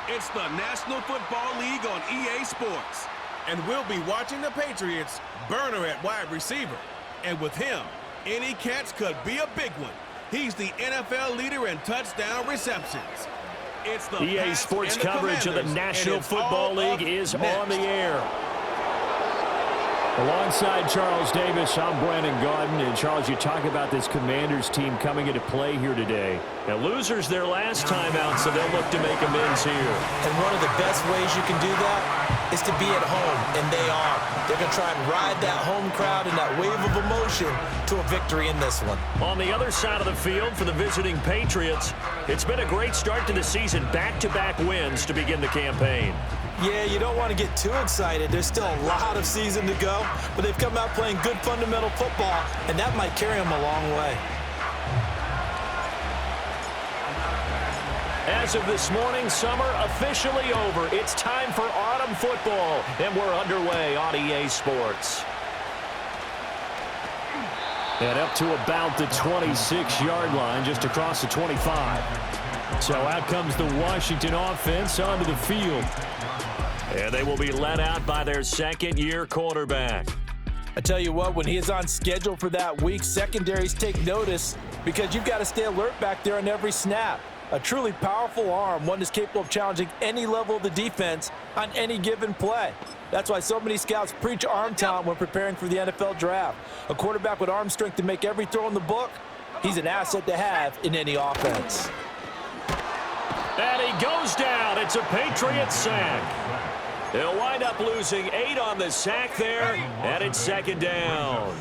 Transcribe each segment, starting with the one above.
It's the National Football League on EA Sports. And we'll be watching the Patriots burner at wide receiver. And with him, any catch could be a big one. He's the NFL leader in touchdown receptions. It's the EA Sports coverage of the National Football League is on the air. Alongside Charles Davis, I'm Brandon Gaudin. And Charles, you talk about this Commanders team coming into play here today. Now, losers their last time out, so they'll look to make amends here. And one of the best ways you can do that is to be at home, and they are. They're going to try and ride that home crowd and that wave of emotion to a victory in this one. On the other side of the field for the visiting Patriots, it's been a great start to the season. Back-to-back wins to begin the campaign. Yeah, you don't want to get too excited. There's still a lot of season to go, but they've come out playing good fundamental football, and that might carry them a long way. As of this morning, summer officially over. It's time for autumn football, and we're underway on EA Sports. And up to about the 26-yard line, just across the 25. So out comes the Washington offense onto the field. And they will be let out by their second-year quarterback. I tell you what, when he is on schedule for that week, secondaries take notice because you've got to stay alert back there on every snap. A truly powerful arm, one that's capable of challenging any level of the defense on any given play. That's why so many scouts preach arm talent when preparing for the NFL draft. A quarterback with arm strength to make every throw in the book, he's an asset to have in any offense. And he goes down. It's a Patriots sack. They'll wind up losing 8 on the sack there, and it's second down.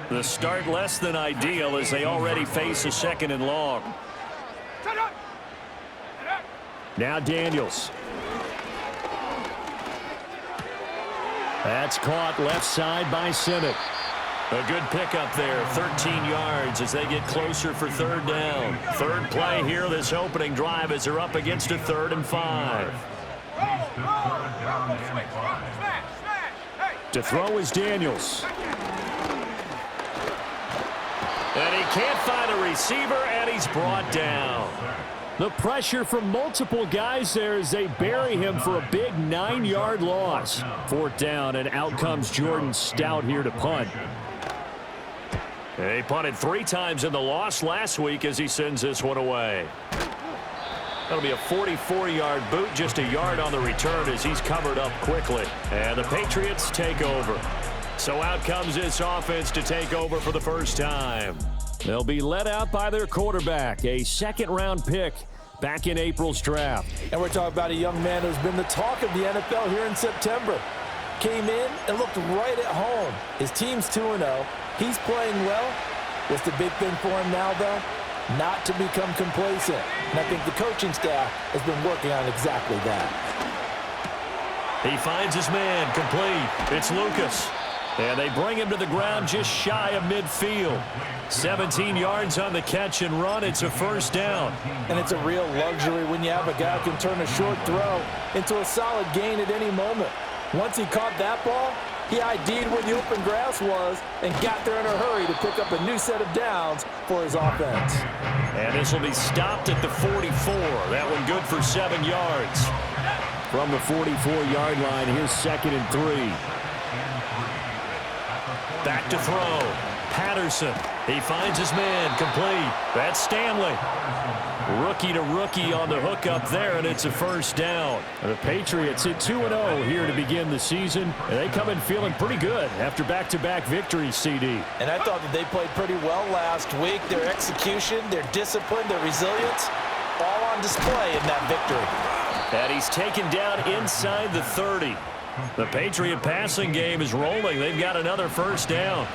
The start less than ideal as they already face a second and long. Now Daniels. That's caught left side by Simmett. A good pickup there, 13 yards as they get closer for third down. Third play here this opening drive as they're up against a 3rd and 5. To throw is Daniels. And he can't find a receiver, and he's brought down. The pressure from multiple guys there as they bury him for a big 9-yard loss. 4th down, and out comes Jordan Stout here to punt. He punted 3 times in the loss last week as he sends this one away. That'll be a 44-yard boot, just a yard on the return as he's covered up quickly. And the Patriots take over. So out comes this offense to take over for the first time. They'll be let out by their quarterback, a second-round pick back in April's draft. And we're talking about a young man who's been the talk of the NFL here in September. Came in and looked right at home. His team's 2-0. He's playing well. What's the big thing for him now, though? Not to become complacent. And I think the coaching staff has been working on exactly that. He finds his man complete. It's Lucas. And they bring him to the ground just shy of midfield. 17 yards on the catch and run. It's a first down. And it's a real luxury when you have a guy who can turn a short throw into a solid gain at any moment. Once he caught that ball, he ID'd where the open grass was and got there in a hurry to pick up a new set of downs for his offense. And this will be stopped at the 44. That one good for 7 yards. From the 44-yard line, here's 2nd and 3. Back to throw. Patterson. He finds his man complete. That's Stanley. Rookie to rookie on the hook up there, and it's a first down. The Patriots hit 2-0 here to begin the season, and they come in feeling pretty good after back-to-back victories, CD. And I thought that they played pretty well last week. Their execution, their discipline, their resilience, all on display in that victory. And he's taken down inside the 30. The Patriot passing game is rolling. They've got another first down.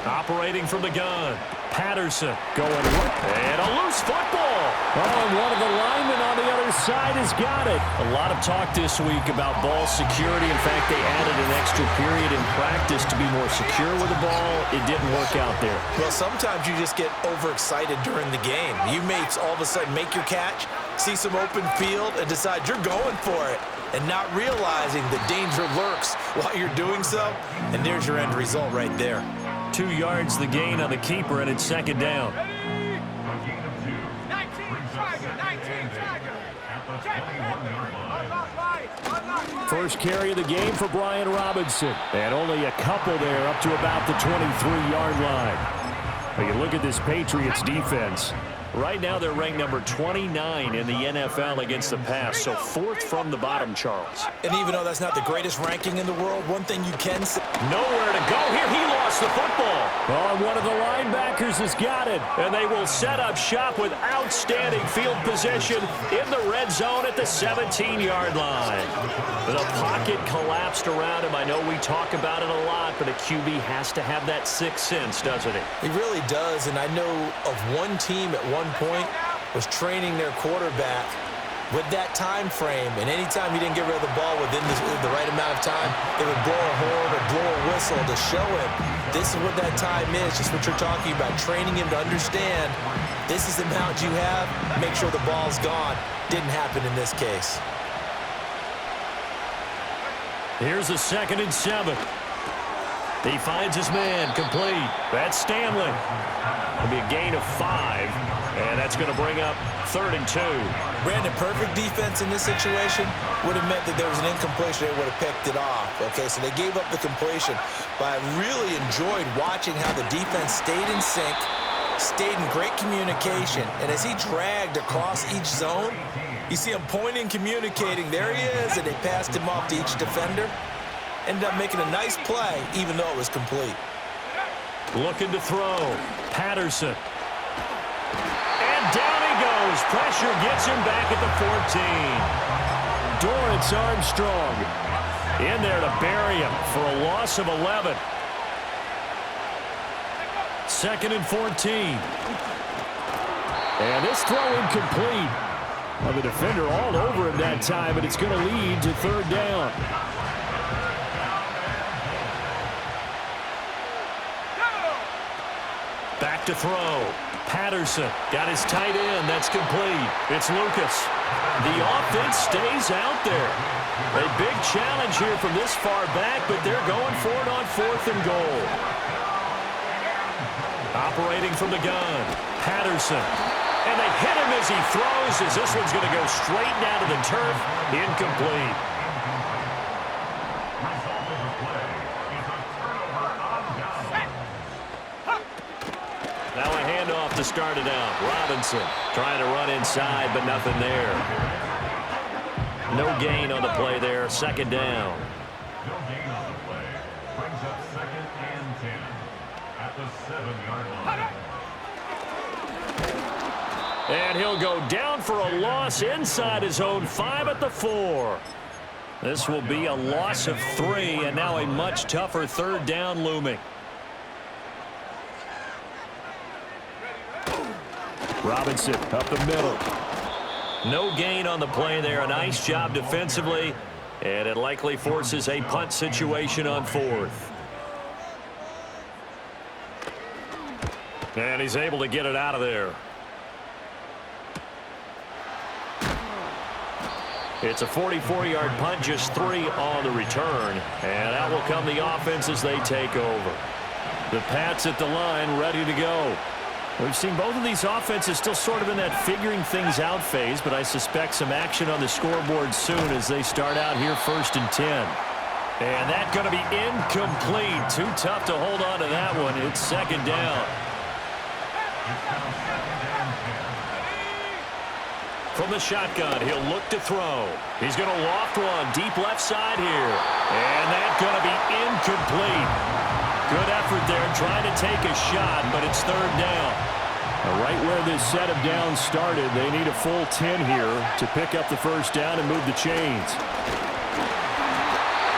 Operating from the gun. Patterson going, and a loose football. Oh, and one of the linemen on the other side has got it. A lot of talk this week about ball security. In fact, they added an extra period in practice to be more secure with the ball. It didn't work out there. Well, sometimes you just get overexcited during the game. You may all of a sudden make your catch, see some open field, and decide you're going for it, and not realizing the danger lurks while you're doing so. And there's your end result right there. 2 yards the gain on the keeper, and it's second down. First carry of the game for Brian Robinson. And only a couple there up to about the 23-yard line. When you look at this Patriots defense, right now they're ranked number 29 in the NFL against the pass, so fourth from the bottom, Charles. And even though that's not the greatest ranking in the world, one thing you can say. Nowhere to go here. He lost the football. Oh, and one of the linebackers has got it. And they will set up shop with outstanding field position in the red zone at the 17-yard line. The pocket collapsed around him. I know we talk about it a lot, but a QB has to have that sixth sense, doesn't he? He really does, and I know of one team at one point was training their quarterback with that time frame, and anytime he didn't get rid of the ball within the right amount of time, they would blow a horn or blow a whistle to show him this is what that time is, just what you're talking about, training him to understand this is the amount you have, make sure the ball's gone. Didn't happen in this case. Here's a 2nd and 7. He finds his man, complete. That's Stanley. It'll be a gain of 5, and that's going to bring up 3rd and 2. Brandon, perfect defense in this situation would have meant that there was an incompletion. They would have picked it off. Okay, so they gave up the completion. But I really enjoyed watching how the defense stayed in sync, stayed in great communication, and as he dragged across each zone, you see him pointing, communicating. There he is, and they passed him off to each defender. Ended up making a nice play, even though it was complete. Looking to throw. Patterson. And down he goes. Pressure gets him back at the 14. Dorrance Armstrong in there to bury him for a loss of 11. 2nd and 14. And this throw incomplete. Well, the defender all over him that time, but it's going to lead to 3rd down. Back to throw. Patterson got his tight end. That's complete. It's Lucas. The offense stays out there. A big challenge here from this far back, but they're going for it on 4th and goal. Operating from the gun. Patterson. And they hit him as he throws, as this one's going to go straight down to the turf. Incomplete. Now a handoff to start it out. Robinson trying to run inside, but nothing there. No gain on the play there. 2nd down. No gain on the play. Brings up 2nd and 10 at the 7-yard line. And he'll go down for a loss inside his own 5 at the 4. This will be a loss of 3, and now a much tougher 3rd down looming. Robinson up the middle. No gain on the play there. A nice job defensively, and it likely forces a punt situation on 4th. And he's able to get it out of there. It's a 44-yard punt, just 3 on the return. And out will come the offense as they take over. The Pats at the line, ready to go. We've seen both of these offenses still sort of in that figuring things out phase, but I suspect some action on the scoreboard soon as they start out here 1st and 10. And that's going to be incomplete. Too tough to hold on to that one. It's 2nd down. From the shotgun, he'll look to throw. He's going to loft one deep left side here. And that's going to be incomplete. Good effort there trying to take a shot, but it's 3rd down. Right where this set of downs started, they need a full 10 here to pick up the 1st down and move the chains.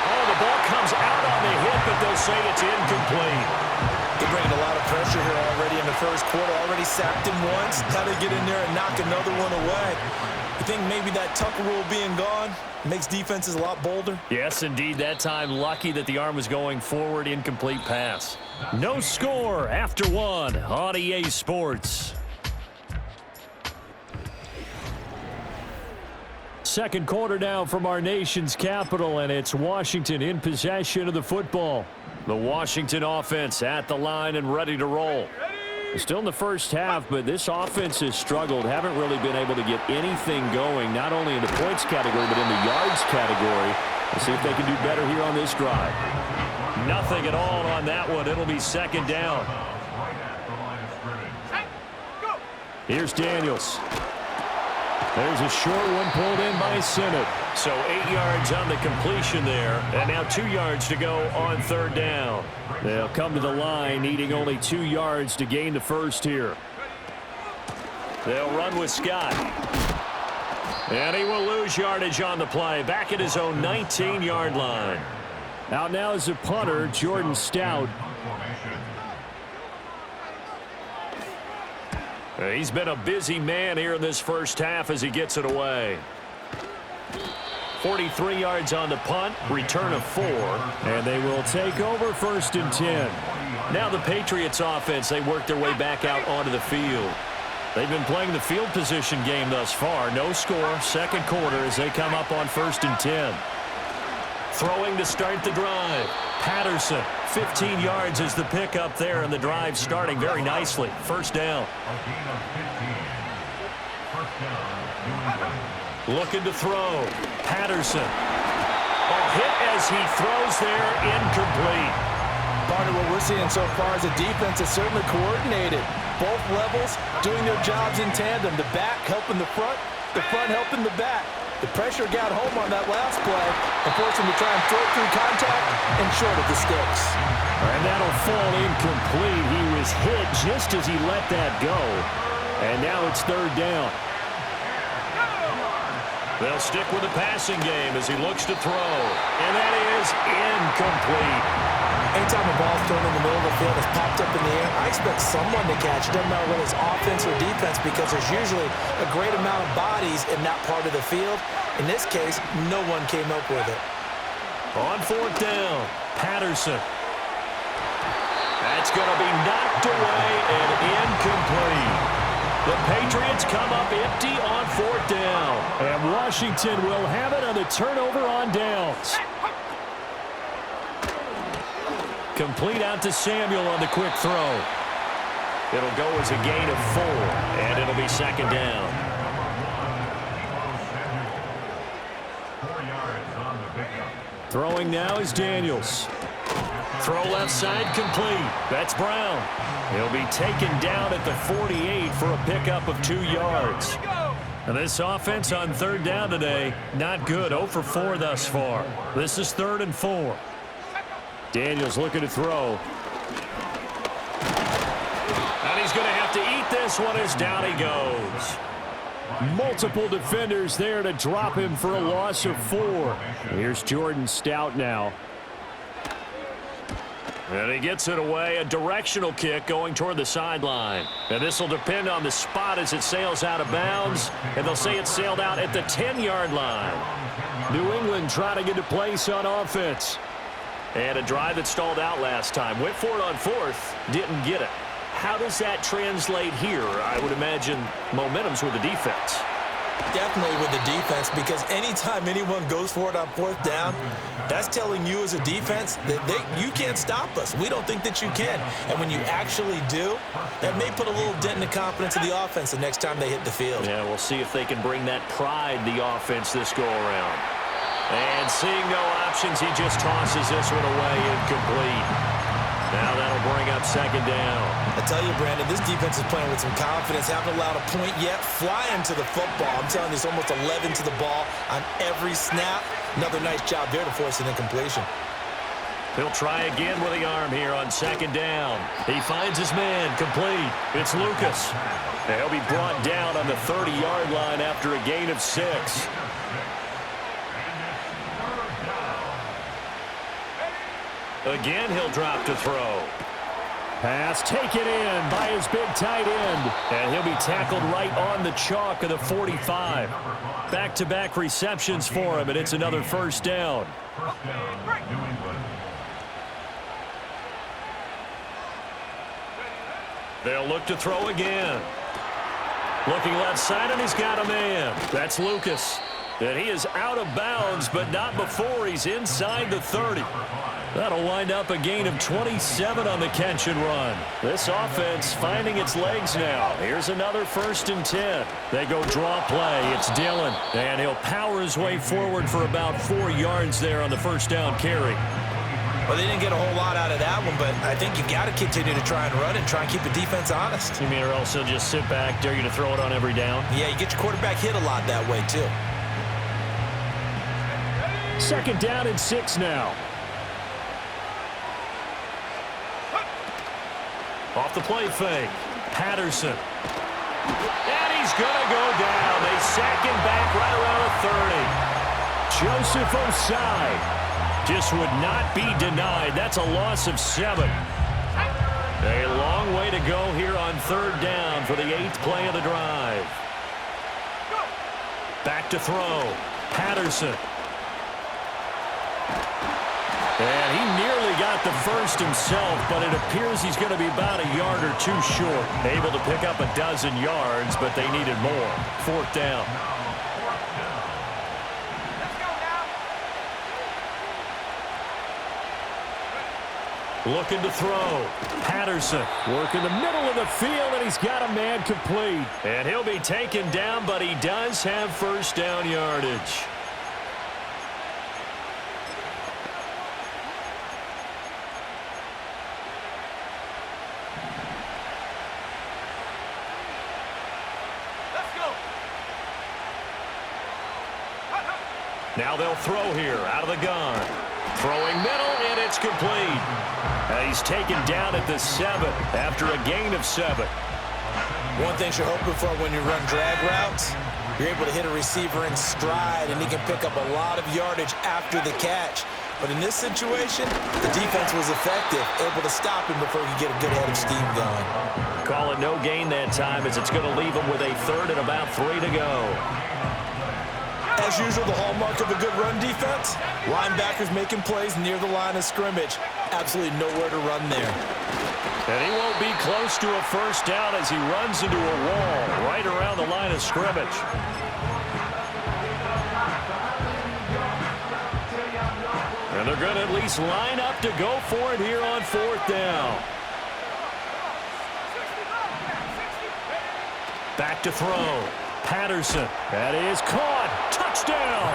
Oh, the ball comes out on the hit, but they'll say it's incomplete. They're bringing a lot of pressure here already in the 1st quarter. Already sacked him once. Now they get in there and knock another one away. You think maybe that Tucker rule being gone makes defenses a lot bolder? Yes, indeed. That time, lucky that the arm was going forward. Incomplete pass. No score after 1 on EA Sports. 2nd quarter now from our nation's capital, and it's Washington in possession of the football. The Washington offense at the line and ready to roll. Still in the first half, but this offense has struggled. Haven't really been able to get anything going, not only in the points category, but in the yards category. We'll see if they can do better here on this drive. Nothing at all on that one. It'll be second down. Here's Daniels. There's a short one pulled in by Sinnott. So 8 yards on the completion there, and now 2 yards to go on third down. They'll come to the line needing only 2 yards to gain the first here. They'll run with Scott. And he will lose yardage on the play, back at his own 19-yard line. Out now is a punter, Jordan Stout. He's been a busy man here in this first half as he gets it away. 43 yards on the punt, return of 4, and they will take over 1st and 10. Now the Patriots offense, they work their way back out onto the field. They've been playing the field position game thus far. No score, second quarter as they come up on 1st and 10. Throwing to start the drive. Patterson, 15 yards is the pickup there, and the drive starting very nicely. First down. Looking to throw. Patterson. A hit as he throws there, incomplete. Part of what we're seeing so far is the defense is certainly coordinated. Both levels doing their jobs in tandem. The back helping the front helping the back. The pressure got home on that last play and forced him to try and throw through contact and short of the sticks. And that'll fall incomplete. He was hit just as he let that go. And now it's third down. They'll stick with the passing game as he looks to throw. And that is incomplete. Anytime a ball's thrown in the middle of the field, it's popped up in the air, I expect someone to catch it. Doesn't matter whether it's offense or defense, because there's usually a great amount of bodies in that part of the field. In this case, no one came up with it. On fourth down, Patterson. That's going to be knocked away and incomplete. The Patriots come up empty on fourth down. And Washington will have it on the turnover on downs. Complete out to Samuel on the quick throw. It'll go as a gain of 4, and it'll be second down. 4 yards on the pickup. Throwing now is Daniels. Throw left side complete. That's Brown. He'll be taken down at the 48 for a pickup of 2 yards. And this offense on third down today, not good. 0 for 4 thus far. This is 3rd and 4. Daniels looking to throw. And he's going to have to eat this one as down he goes. Multiple defenders there to drop him for a loss of 4. Here's Jordan Stout now. And he gets it away, a directional kick going toward the sideline. And this will depend on the spot as it sails out of bounds. And they'll say it sailed out at the 10-yard line. New England trying to get a place on offense. And a drive that stalled out last time. Went for it on 4th, didn't get it. How does that translate here? I would imagine momentum's with the defense. Definitely with the defense, because anytime anyone goes for it on 4th down, that's telling you as a defense that you can't stop us. We don't think that you can. And when you actually do, that may put a little dent in the confidence of the offense the next time they hit the field. Yeah, we'll see if they can bring that pride, the offense, this go-around. And seeing no options, he just tosses this one away, incomplete. Now that'll bring up second down. I tell you, Brandon, this defense is playing with some confidence. Haven't allowed a point yet. Flying to the football. I'm telling you, it's almost 11 to the ball on every snap. Another nice job there to force an incompletion. He'll try again with the arm here on second down. He finds his man, complete. It's Lucas. And he'll be brought down on the 30-yard line after a gain of 6. Again, he'll drop to throw. Pass taken in by his big tight end. And he'll be tackled right on the chalk of the 45. Back-to-back receptions for him, and it's another first down. First down, New England. They'll look to throw again. Looking left side, and he's got a man. That's Lucas. And he is out of bounds, but not before he's inside the 30. That'll wind up a gain of 27 on the catch and run. This offense finding its legs now. Here's another 1st and 10. They go draw play. It's Dillon, and he'll power his way forward for about 4 yards there on the 1st down carry. Well, they didn't get a whole lot out of that one, but I think you've got to continue to try and run and try and keep the defense honest. You mean or else he'll just sit back, dare you to throw it on every down? Yeah, you get your quarterback hit a lot that way, too. 2nd down and 6 now. Off the play fake. Patterson. And he's going to go down. They sack him back right around the 30. Joseph Osai just would not be denied. That's a loss of 7. A long way to go here on 3rd down for the 8th play of the drive. Back to throw. Patterson. And he nearly got the 1st himself, but it appears he's going to be about a yard or 2 short. Able to pick up a dozen yards, but they needed more. 4th down. Looking to throw. Patterson working the middle of the field, and he's got a man complete. And he'll be taken down, but he does have 1st down yardage. Now they'll throw here out of the gun. Throwing middle, and it's complete. And he's taken down at the 7 after a gain of 7. One thing you're hoping for when you run drag routes, you're able to hit a receiver in stride, and he can pick up a lot of yardage after the catch. But in this situation, the defense was effective, able to stop him before he could get a good head of steam going. Call it no gain that time, as it's going to leave him with a 3rd and about 3 to go. As usual, the hallmark of a good run defense, linebackers making plays near the line of scrimmage. Absolutely nowhere to run there. And he won't be close to a 1st down as he runs into a wall right around the line of scrimmage. And they're going to at least line up to go for it here on 4th down. Back to throw. Patterson. That is caught. Touchdown.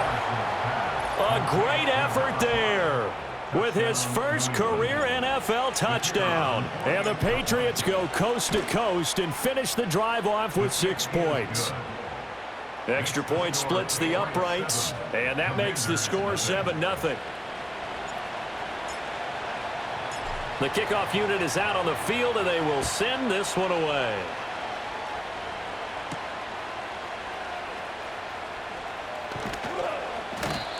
A great effort there with his 1st career NFL touchdown. And the Patriots go coast to coast and finish the drive off with 6 points. Extra point splits the uprights, and that makes the score 7-0. The kickoff unit is out on the field, and they will send this one away.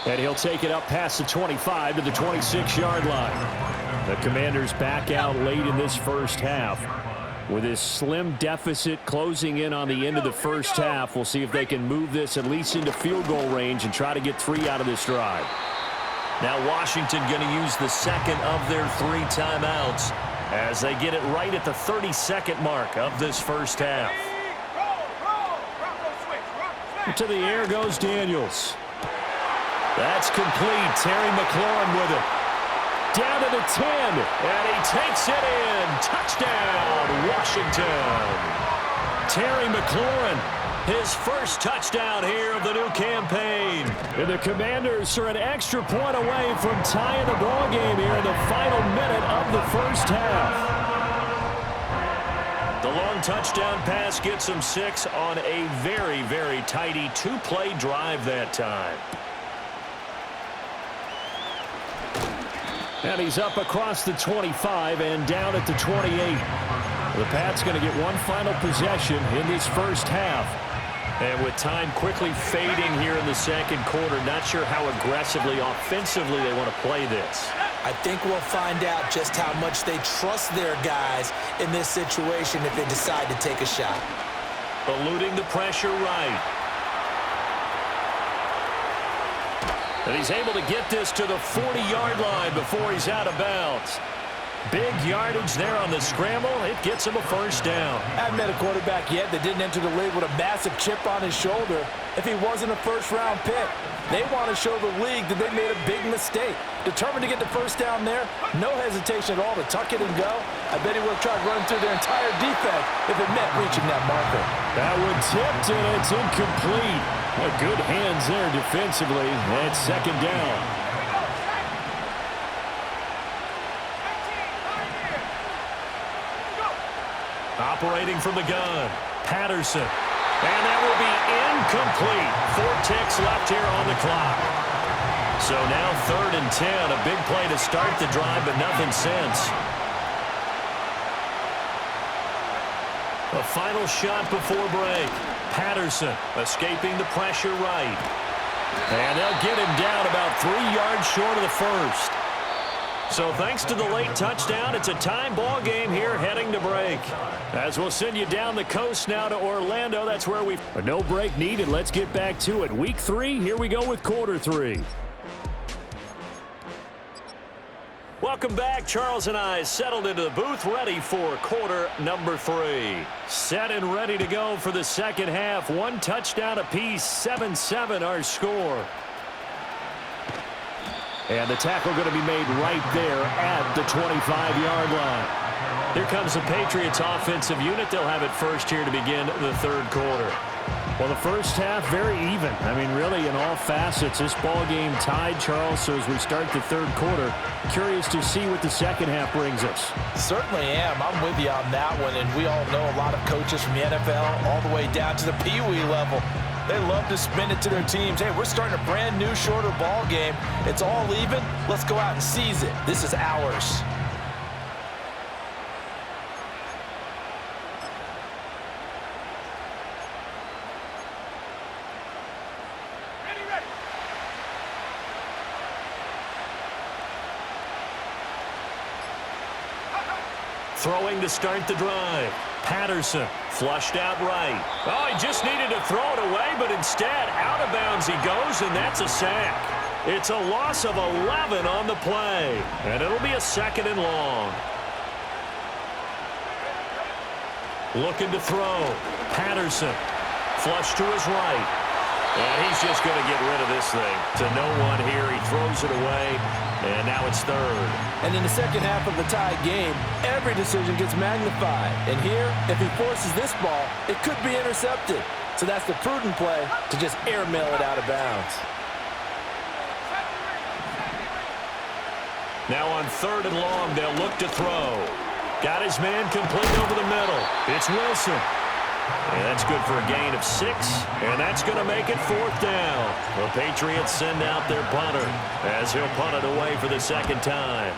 And he'll take it up past the 25 to the 26-yard line. The Commanders back out late in this 1st half. With this slim deficit closing in on the end of the 1st half, we'll see if they can move this at least into field goal range and try to get 3 out of this drive. Now Washington going to use the 2nd of their 3 timeouts as they get it right at the 32nd mark of this 1st half. To the air goes Daniels. That's complete. Terry McLaurin with it. Down to the 10, and he takes it in. Touchdown, Washington. Terry McLaurin, his 1st touchdown here of the new campaign. And the Commanders are an extra point away from tying the ball game here in the final minute of the 1st half. The long touchdown pass gets him 6 on a very, very tidy 2-play drive that time. And he's up across the 25 and down at the 28. The Pats going to get one final possession in this 1st half. And with time quickly fading here in the 2nd quarter, not sure how aggressively, offensively they want to play this. I think we'll find out just how much they trust their guys in this situation if they decide to take a shot. Eluding the pressure right. And he's able to get this to the 40-yard line before he's out of bounds. Big yardage there on the scramble. It gets him a first down. I haven't met a quarterback yet that didn't enter the league with a massive chip on his shoulder if he wasn't a first-round pick. They want to show the league that they made a big mistake. Determined to get the first down there, no hesitation at all to tuck it and go. I bet he would have tried running through their entire defense if it meant reaching that marker. That one tipped, and it's incomplete. Good hands there defensively. That's second down. Operating from the gun, Patterson. And that will be incomplete. 4 ticks left here on the clock. So now 3rd and 10. A big play to start the drive, but nothing since. A final shot before break. Patterson escaping the pressure right. And they'll get him down about 3 yards short of the first. So thanks to the late touchdown, it's a time ball game here heading to break. As we'll send you down the coast now to Orlando. That's where no break needed. Let's get back to it. Week 3, here we go with quarter 3. Welcome back. Charles and I settled into the booth ready for quarter number 3. Set and ready to go for the second half. 1 touchdown apiece, 7-7 our score. And the tackle going to be made right there at the 25-yard line. Here comes the Patriots offensive unit. They'll have it first here to begin the 3rd quarter. Well, the first half, very even. I mean, really, in all facets, this ball game tied, Charles. So as we start the 3rd quarter, curious to see what the second half brings us. Certainly am. I'm with you on that one. And we all know a lot of coaches from the NFL all the way down to the Pee-wee level. They love to spin it to their teams. Hey, we're starting a brand new, shorter ball game. It's all even. Let's go out and seize it. This is ours. Throwing to start the drive. Patterson flushed out right. Oh, he just needed to throw it away, but instead, out of bounds he goes, and that's a sack. It's a loss of 11 on the play, and it'll be a 2nd and long. Looking to throw. Patterson flushed to his right. And he's just going to get rid of this thing. To no one here. He throws it away, and now it's 3rd. And in the second half of the tied game, every decision gets magnified. And here, if he forces this ball, it could be intercepted. So that's the prudent play to just airmail it out of bounds. Now on 3rd and long, they'll look to throw. Got his man complete over the middle. It's Wilson. And that's good for a gain of 6, and that's going to make it 4th down. The Patriots send out their punter as he'll punt it away for the 2nd time.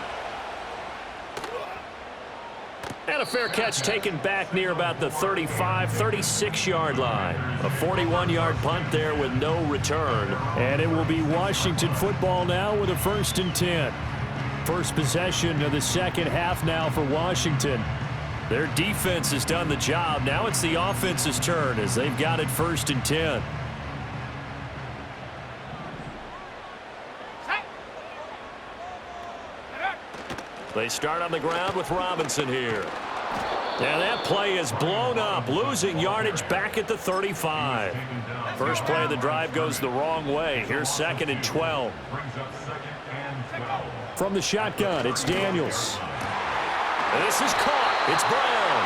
And a fair catch taken back near about the 35, 36-yard line. A 41-yard punt there with no return. And it will be Washington football now with a 1st and 10. First possession of the second half now for Washington. Their defense has done the job. Now it's the offense's turn as they've got it 1st and 10. They start on the ground with Robinson here. And that play is blown up, losing yardage back at the 35. First play of the drive goes the wrong way. Here's 2nd and 12. From the shotgun, it's Daniels. This is caught. It's Brown.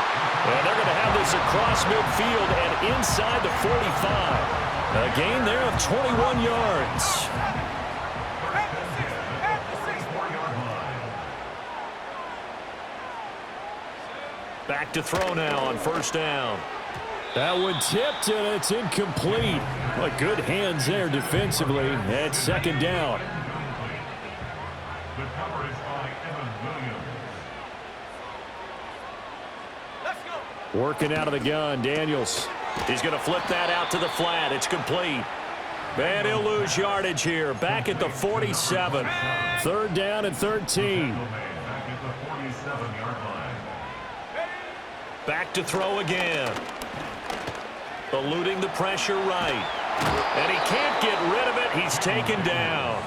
And they're going to have this across midfield and inside the 45. A gain there of 21 yards. Back to throw now on 1st down. That one tipped, and it's incomplete. Well, good hands there defensively. That's 2nd down. The coverage by Evan Williams. Working out of the gun, Daniels. He's going to flip that out to the flat. It's complete. And he'll lose yardage here. Back at the 47. 3rd down and 13. Back at the 47-yard line. Back to throw again. Eluding the pressure right. And he can't get rid of it. He's taken down.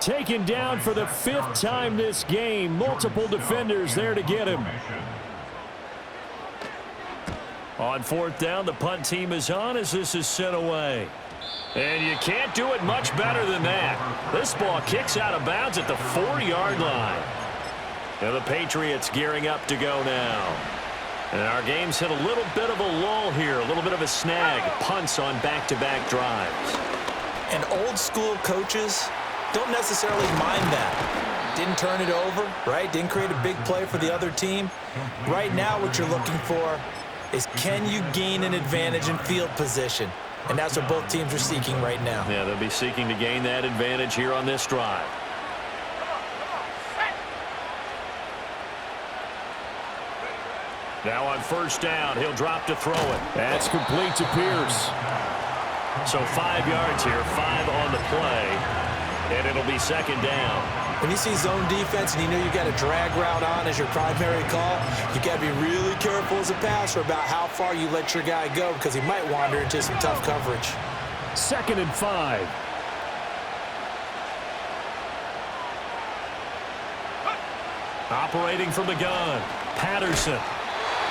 taken down for the 5th time this game. Multiple defenders there to get him. On 4th down, the punt team is on as this is sent away. And you can't do it much better than that. This ball kicks out of bounds at the 4-yard line. And the Patriots gearing up to go now. And our game's hit a little bit of a lull here, a little bit of a snag. Punts on back-to-back drives. And old-school coaches don't necessarily mind that. Didn't turn it over, right? Didn't create a big play for the other team. Right now what you're looking for is, can you gain an advantage in field position? And that's what both teams are seeking right now. Yeah, they'll be seeking to gain that advantage here on this drive. Now on 1st down, he'll drop to throw it. That's complete to Pierce. So 5 yards here, 5 on the play, and it'll be 2nd down. When you see zone defense and you know you got a drag route on as your primary call, you got to be really careful as a passer about how far you let your guy go, because he might wander into some tough coverage. 2nd and 5. Operating from the gun, Patterson.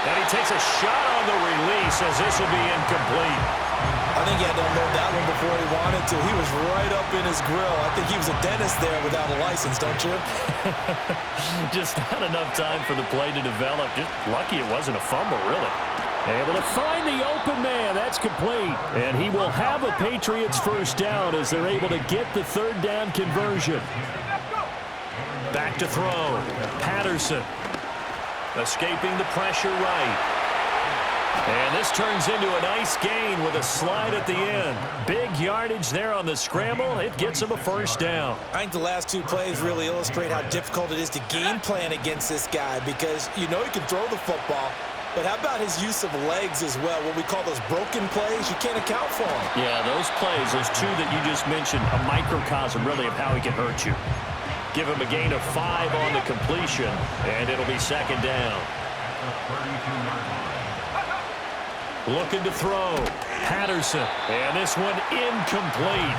And he takes a shot on the release as this will be incomplete. I think he had to unload that one before he wanted to. He was right up in his grill. I think he was a dentist there without a license, don't you? Just not enough time for the play to develop. Just lucky it wasn't a fumble, really. Able to find the open man. That's complete. And he will have a Patriots 1st down as they're able to get the 3rd down conversion. Back to throw. Patterson. Escaping the pressure right. And this turns into a nice gain with a slide at the end. Big yardage there on the scramble. It gets him a 1st down. I think the last 2 plays really illustrate how difficult it is to game plan against this guy, because you know he can throw the football, but how about his use of legs as well? What we call those broken plays, you can't account for them. Yeah, those plays, those 2 that you just mentioned, a microcosm really of how he can hurt you. Give him a gain of 5 on the completion, and it'll be 2nd down. Looking to throw. Patterson. And this one incomplete.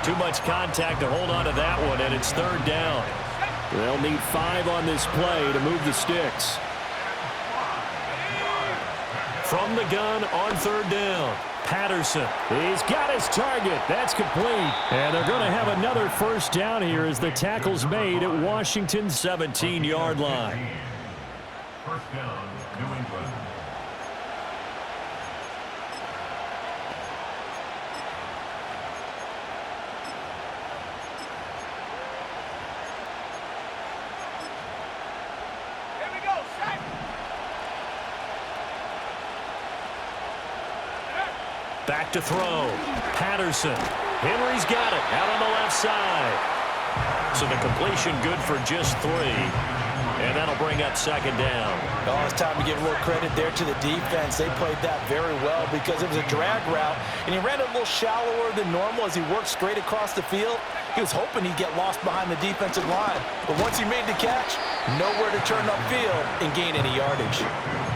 Too much contact to hold on to that one, and it's 3rd down. They'll need 5 on this play to move the sticks. From the gun on 3rd down. Patterson. He's got his target. That's complete. And they're going to have another 1st down here as the tackle's made at Washington's 17-yard line. 1st down, New England. Back to throw. Patterson. Henry's got it out on the left side. So the completion good for just 3. And that'll bring up 2nd down. Oh, it's time to give a little credit there to the defense. They played that very well because it was a drag route, and he ran a little shallower than normal as he worked straight across the field. He was hoping he'd get lost behind the defensive line. But once he made the catch, nowhere to turn upfield and gain any yardage.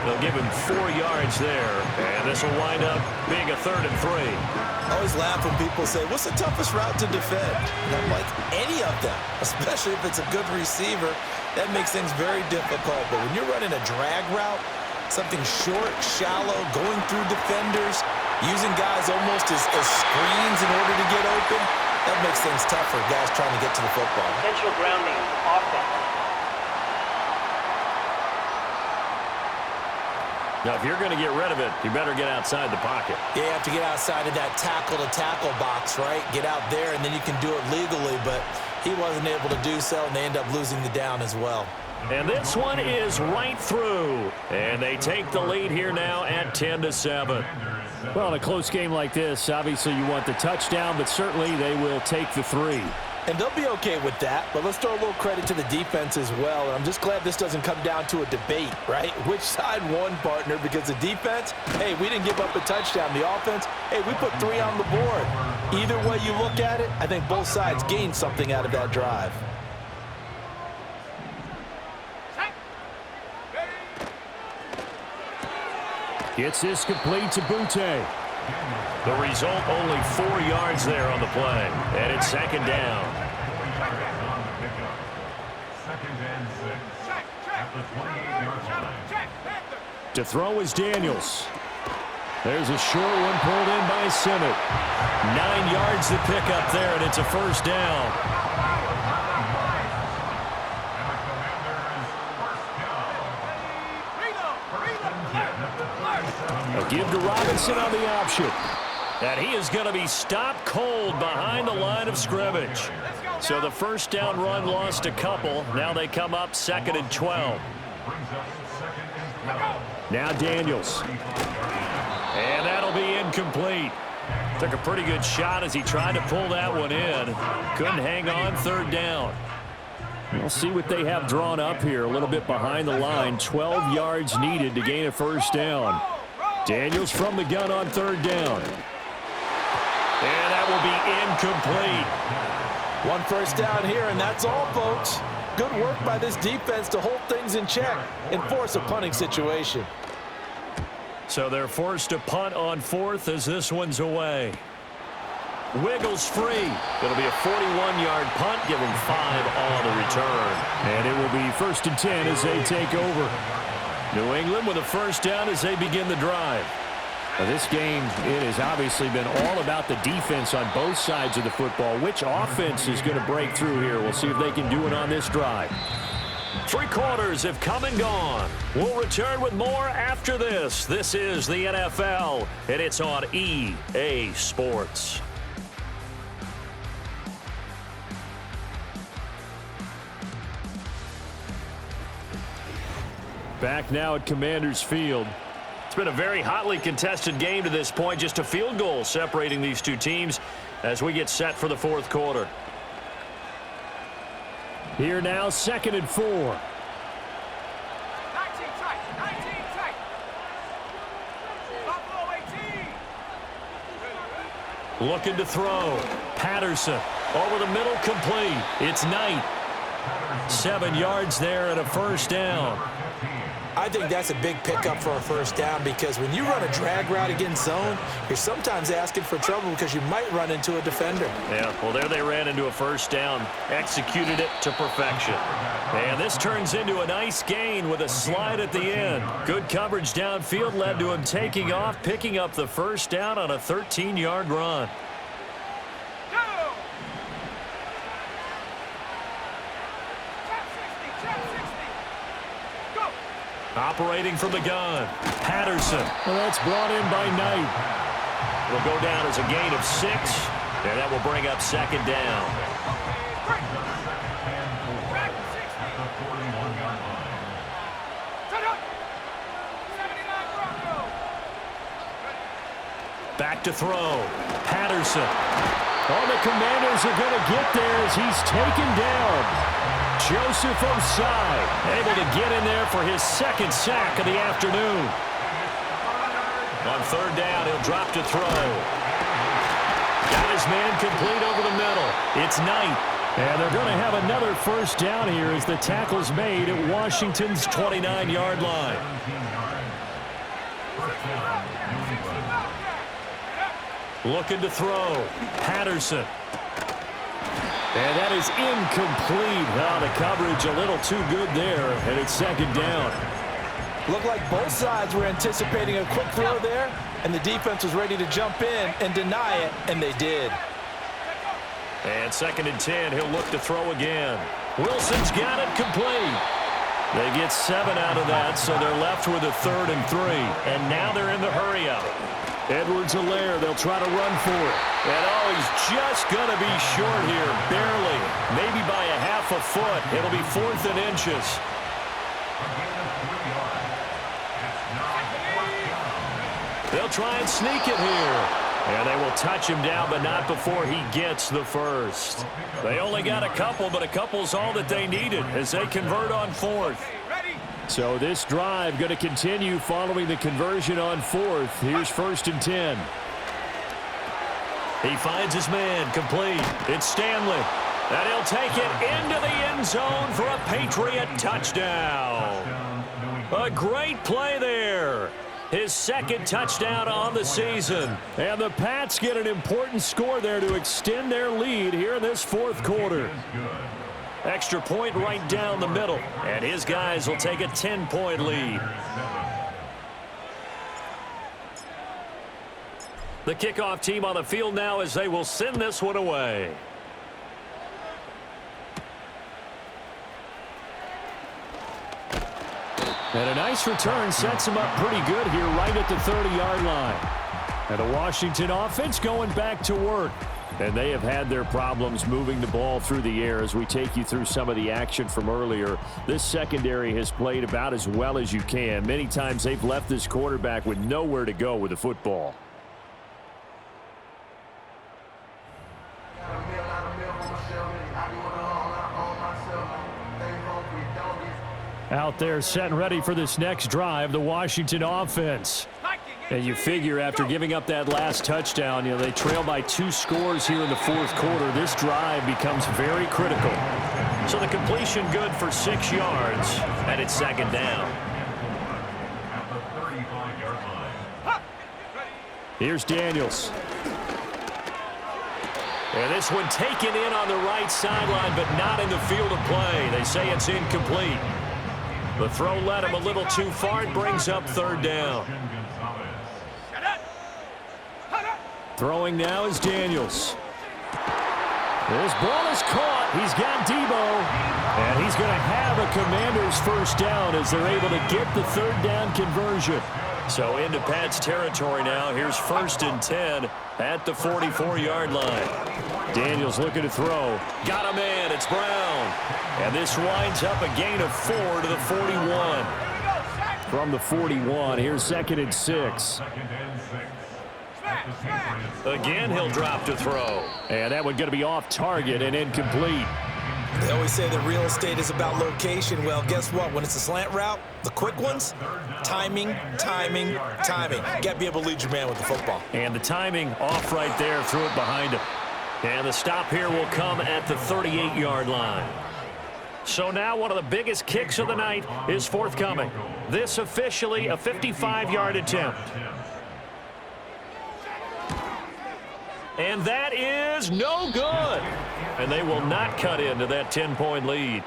They'll give him 4 yards there, and this will wind up being a 3rd and 3. I always laugh when people say, what's the toughest route to defend? And I'm like, any of them, especially if it's a good receiver. That makes things very difficult. But when you're running a drag route, something short, shallow, going through defenders, using guys almost as screens in order to get open, that makes things tough for guys trying to get to the football. Intentional grounding, offense. Now, if you're going to get rid of it, you better get outside the pocket. Yeah, you have to get outside of that tackle-to-tackle box, right? Get out there, and then you can do it legally, but he wasn't able to do so, and they end up losing the down as well. And this one is right through. And they take the lead here now at 10-7. Well, in a close game like this, obviously you want the touchdown, but certainly they will take the 3. And they'll be okay with that, but let's throw a little credit to the defense as well. And I'm just glad this doesn't come down to a debate, right? Which side won, partner? Because the defense, hey, we didn't give up a touchdown. The offense, hey, we put 3 on the board. Either way you look at it, I think both sides gained something out of that drive. Gets this complete to Butte. The result, only 4 yards there on the play. And it's 2nd down. Patriots on the pickup. 2nd and 6. At the 28-yard line. To throw is Daniels. There's a short one pulled in by Simmett. 9 yards to pick up there, and it's a first down. A give to Robinson on the option. And he is going to be stopped cold behind the line of scrimmage. So the first down run lost a couple. Now they come up 2nd and 12. Now Daniels. And that'll be incomplete. Took a pretty good shot as he tried to pull that one in. Couldn't hang on 3rd down. We'll see what they have drawn up here. A little bit behind the line. 12 yards needed to gain a first down. Daniels from the gun on 3rd down. And that will be incomplete. 1 first down here, and that's all, folks. Good work by this defense to hold things in check and force a punting situation. So they're forced to punt on 4th as this one's away. Wiggles free. It'll be a 41-yard punt, give him 5 on the return. And it will be 1st and 10 as they take over. New England with a first down as they begin the drive. Well, this game, it has obviously been all about the defense on both sides of the football. Which offense is going to break through here? We'll see if they can do it on this drive. 3 quarters have come and gone. We'll return with more after this. This is the NFL, and it's on EA Sports. Back now at Commanders Field. It's been a very hotly contested game to this point. Just a field goal separating these two teams as we get set for the 4th quarter. Here now, 2nd and 4. 19 tight. Buffalo 18. Looking to throw. Patterson over the middle, complete. It's Knight. 7 yards there and a first down. I think that's a big pickup for a first down because when you run a drag route against zone, you're sometimes asking for trouble because you might run into a defender. Yeah, well, there they ran into a first down, executed it to perfection. And this turns into a nice gain with a slide at the end. Good coverage downfield led to him taking off, picking up the first down on a 13-yard run. Operating from the gun, Patterson. Well, that's brought in by Knight. Will go down as a gain of 6, and that will bring up 2nd down. Back to throw, Patterson. Oh, the Commanders are going to get there as he's taken down. Joseph Osai able to get in there for his 2nd sack of the afternoon. On 3rd down, he'll drop to throw. Got his man complete over the middle. It's Knight. And they're going to have another first down here as the tackle's made at Washington's 29-yard line. Looking to throw. Patterson. And that is incomplete. Oh, the coverage a little too good there, and it's 2nd down. Looked like both sides were anticipating a quick throw there, and the defense was ready to jump in and deny it, and they did. And 2nd and 10, he'll look to throw again. Wilson's got it complete. They get 7 out of that, so they're left with a 3rd and 3. And now they're in the hurry-up. Edwards-Helaire, they'll try to run for it. And oh, he's just going to be short here, barely. Maybe by a half a foot. It'll be 4th and inches. They'll try and sneak it here. And they will touch him down, but not before he gets the first. They only got a couple, but a couple's all that they needed as they convert on 4th. So this drive going to continue following the conversion on 4th. Here's 1st and 10. He finds his man complete. It's Stanley. And he'll take it into the end zone for a Patriot touchdown. A great play there. His second touchdown on the season. And the Pats get an important score there to extend their lead here in this fourth quarter. Extra point right down the middle. And his guys will take a 10-point lead. The kickoff team on the field now as they will send this one away. And a nice return sets him up pretty good here right at the 30-yard line. And the Washington offense going back to work. And they have had their problems moving the ball through the air as we take you through some of the action from earlier. This secondary has played about as well as you can. Many times they've left this quarterback with nowhere to go with the football. Out there set and ready for this next drive, the Washington offense. And you figure after giving up that last touchdown, they trail by 2 scores here in the fourth quarter. This drive becomes very critical. So the completion good for 6 yards, and it's second down. Here's Daniels. And this one taken in on the right sideline, but not in the field of play. They say it's incomplete. The throw led him a little too far. It brings up third down. Throwing now is Daniels. This ball is caught. He's got Debo. And he's going to have a Commanders first down as they're able to get the third down conversion. So into Pat's territory now. Here's 1st and 10 at the 44-yard line. Daniels looking to throw. Got a man. It's Brown. And this winds up a gain of 4 to the 41. From the 41, here's 2nd and 6. Again, he'll drop to throw. And that one going to be off target and incomplete. They always say that real estate is about location. Well, guess what? When it's a slant route, the quick ones, timing, timing, timing. You got to be able to lead your man with the football. And the timing off right there, threw it behind him. And the stop here will come at the 38-yard line. So now one of the biggest kicks of the night is forthcoming. This officially a 55-yard attempt. And that is no good. And they will not cut into that 10-point lead.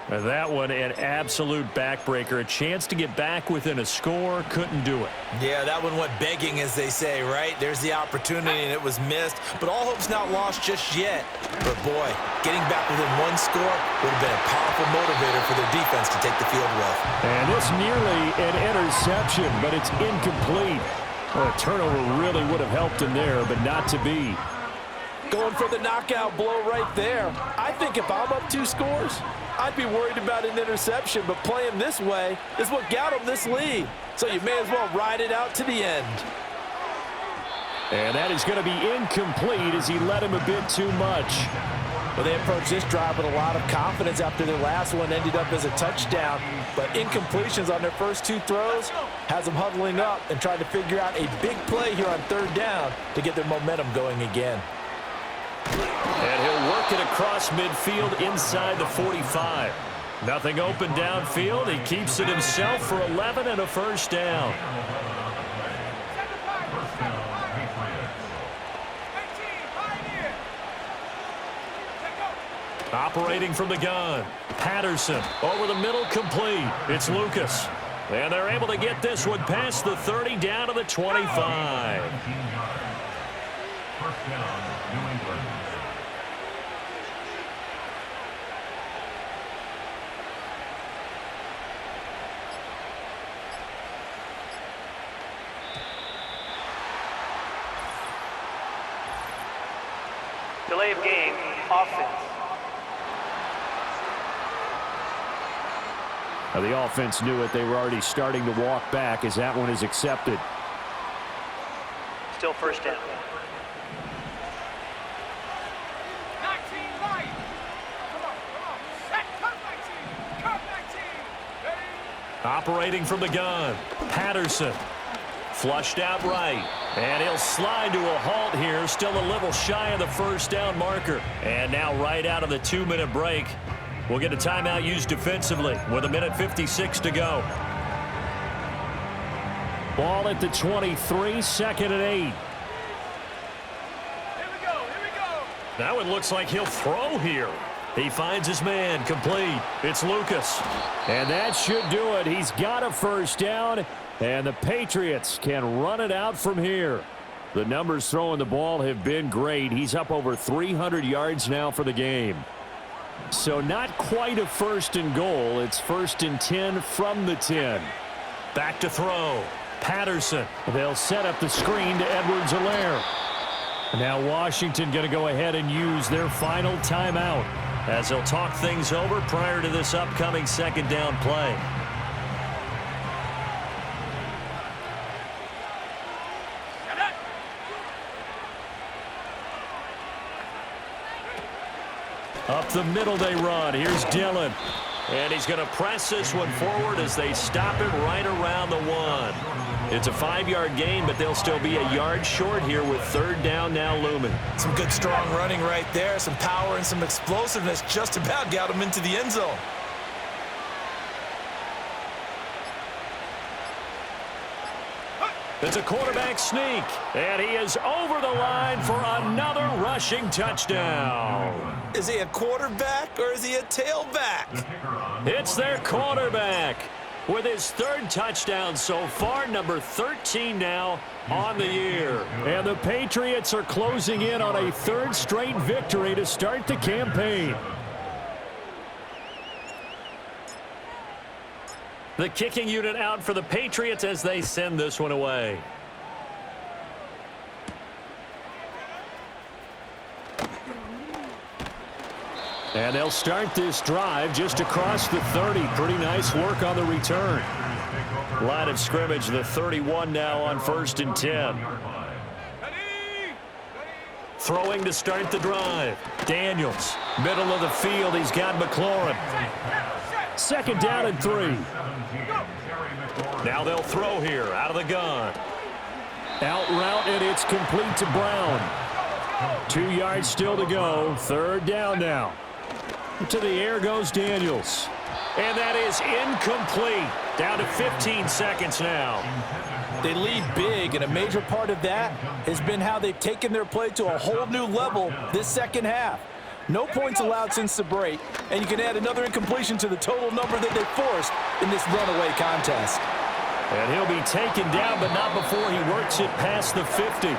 And that one an absolute backbreaker. A chance to get back within a score. Couldn't do it. Yeah, that one went begging, as they say, right? There's the opportunity, and it was missed. But all hope's not lost just yet. But, boy, getting back within 1 score would have been a powerful motivator for their defense to take the field with. And it's nearly an interception, but it's incomplete. Well, a turnover really would have helped him there, but not to be. Going for the knockout blow right there. I think if I'm up 2 scores, I'd be worried about an interception, but playing this way is what got him this lead. So you may as well ride it out to the end. And that is going to be incomplete as he led him a bit too much. Well, they approached this drive with a lot of confidence after their last one ended up as a touchdown. But incompletions on their first 2 throws has them huddling up and trying to figure out a big play here on 3rd down to get their momentum going again. And he'll work it across midfield inside the 45. Nothing open downfield. He keeps it himself for 11 and a first down. Operating from the gun. Patterson over the middle, complete. It's Lucas. And they're able to get this one past the 30 down to the 25. First down, New England. Delay of game, offense. Now the offense knew it. They were already starting to walk back as that one is accepted. Still first down. Operating from the gun. Patterson. Flushed out right. And he'll slide to a halt here. Still a little shy of the first down marker. And now right out of the 2-minute break, we'll get a timeout used defensively with 1:56 to go. Ball at the 23, second and 8. Now it looks like he'll throw here. He finds his man, complete. It's Lucas. And that should do it. He's got a first down, and the Patriots can run it out from here. The numbers throwing the ball have been great. He's up over 300 yards now for the game. So not quite a first and goal. It's first and 10 from the 10. Back to throw. Patterson. They'll set up the screen to Edwards-Helaire. Now Washington going to go ahead and use their final timeout as they'll talk things over prior to this upcoming second down play. Up the middle they run. Here's Dillon. And he's going to press this one forward as they stop him right around the 1. It's a 5-yard gain, but they'll still be a yard short here with third down now looming. Some good strong running right there. Some power and some explosiveness just about got him into the end zone. It's a quarterback sneak, and he is over the line for another rushing touchdown. Is he a quarterback or is he a tailback? It's their quarterback with his third touchdown so far, number 13 now on the year. And the Patriots are closing in on a third straight victory to start the campaign. The kicking unit out for the Patriots as they send this one away. And they'll start this drive just across the 30. Pretty nice work on the return. Line of scrimmage, the 31 now on first and 10. Throwing to start the drive. Daniels, middle of the field. He's got McLaurin. Second down and 3. Now they'll throw here out of the gun. Out route, and it's complete to Brown. 2 yards still to go. Third down now. To the air goes Daniels. And that is incomplete. Down to 15 seconds now. They lead big, and a major part of that has been how they've taken their play to a whole new level this second half. No points allowed since the break, and you can add another incompletion to the total number that they forced in this runaway contest. And he'll be taken down, but not before he works it past the 50.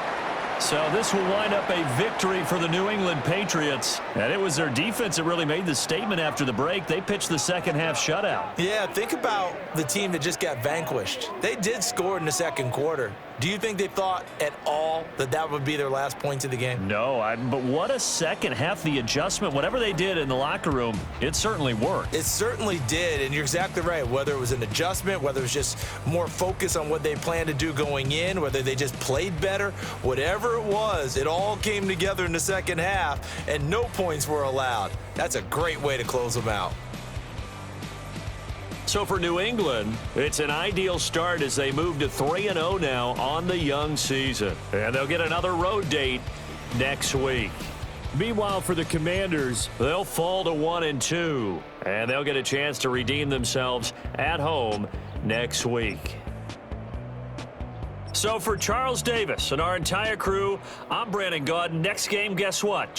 So this will wind up a victory for the New England Patriots. And it was their defense that really made the statement after the break. They pitched the second half shutout. Yeah, think about the team that just got vanquished. They did score in the second quarter. Do you think they thought at all that that would be their last point of the game? No, but what a second half. The adjustment, whatever they did in the locker room, it certainly worked. It certainly did, and you're exactly right. Whether it was an adjustment, whether it was just more focus on what they planned to do going in, whether they just played better, whatever it was, it all came together in the second half, and no points were allowed. That's a great way to close them out. So for New England, it's an ideal start as they move to 3-0 now on the young season. And they'll get another road date next week. Meanwhile, for the Commanders, they'll fall to 1-2. And they'll get a chance to redeem themselves at home next week. So for Charles Davis and our entire crew, I'm Brandon Gaudin. Next game, guess what?